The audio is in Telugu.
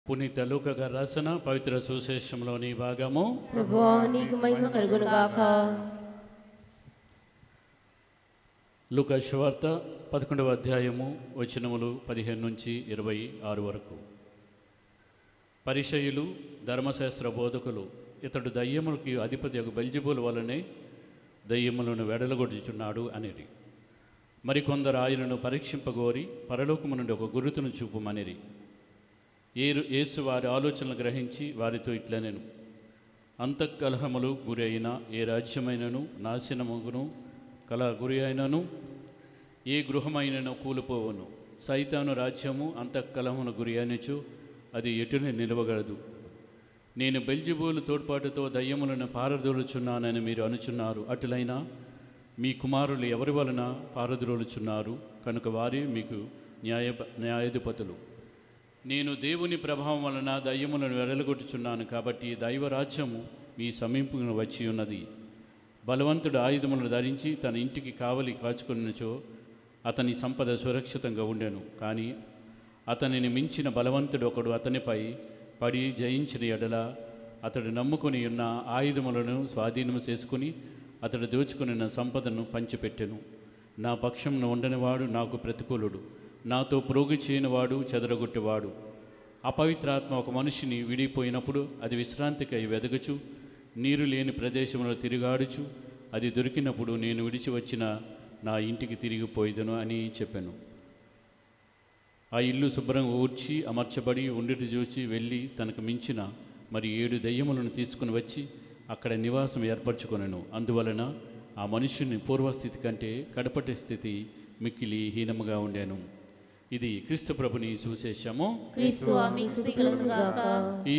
పునీత లూకా గారు రాసిన పవిత్ర సువిశేషంలోని భాగము. ప్రభువా నీకు మహిమ కలుగును గాక. లూకా సువార్త 11వ అధ్యాయము వచనములు 15 నుంచి 26 వరకు. పరిసయ్యులు ధర్మశాస్త్ర బోధకులు ఇతడు దయ్యములకి అధిపతి బెల్జెబూలు వలనే దయ్యములను వెడలగొట్టుచున్నాడు అనిరి. మరికొందరు ఆయనను పరీక్షింపగోరి పరలోకము నుండి ఒక గురుతును చూపుమనిరి. యేసు వారి ఆలోచనలు గ్రహించి వారితో ఇట్లనెను, అంతఃకలహములు గురి అయిన ఏ రాజ్యమైనను నాశనముగును గురి అయినను ఏ గృహమైనను కూలిపోవును. సైతాను రాజ్యము అంతఃకలహమును గురి అయినచు అది ఎటుని నిలవగలదు. నేను బెల్జెబూలు తోడ్పాటుతో దయ్యములను పారదోలుచున్నానని మీరు అనుచున్నారు. అటులైనా మీ కుమారులు ఎవరి వలన పారద్రోలుచున్నారు కనుక వారే మీకు న్యాయాధిపతులు. నేను దేవుని ప్రభావం వలన దయ్యములను వెడలగొట్టుచున్నాను కాబట్టి దైవరాజ్యము మీ సమీపంలో వచ్చి ఉన్నది. బలవంతుడు ఆయుధములను ధరించి తన ఇంటికి కావలి కాచుకున్నచో అతని సంపద సురక్షితంగా ఉండెను. కానీ అతనిని మించిన బలవంతుడు ఒకడు అతనిపై పడి జయించిన ఎడల అతడు నమ్ముకొని ఉన్న ఆయుధములను స్వాధీనము చేసుకుని అతడు దోచుకున్న సంపదను పంచిపెట్టెను. నా పక్షంను ఉండనివాడు నాకు ప్రతికూలుడు, నాతో ప్రోగు చేయనివాడు చెదరగొట్టేవాడు. అపవిత్రాత్మ ఒక మనిషిని విడిపోయినప్పుడు అది విశ్రాంతికై వెదగచు నీరు లేని ప్రదేశంలో తిరిగాడుచు అది దొరికినప్పుడు నేను విడిచి వచ్చిన నా ఇంటికి తిరిగిపోయేదను అని చెప్పాను. ఆ ఇల్లు శుభ్రంగా ఊడ్చి అమర్చబడి ఉండిటి చూసి వెళ్ళి తనకు మించిన మరి 7 దయ్యములను తీసుకుని వచ్చి అక్కడ నివాసం ఏర్పరచుకొనెను. అందువలన ఆ మనుషుని పూర్వస్థితి కంటే కడపటి స్థితి మిక్కిలి హీనముగా ఉండెను. ఇది క్రీస్తు ప్రభుని సువిశేషము. క్రీస్తువా మీకు స్తుతి కలుగును గాక. ఈ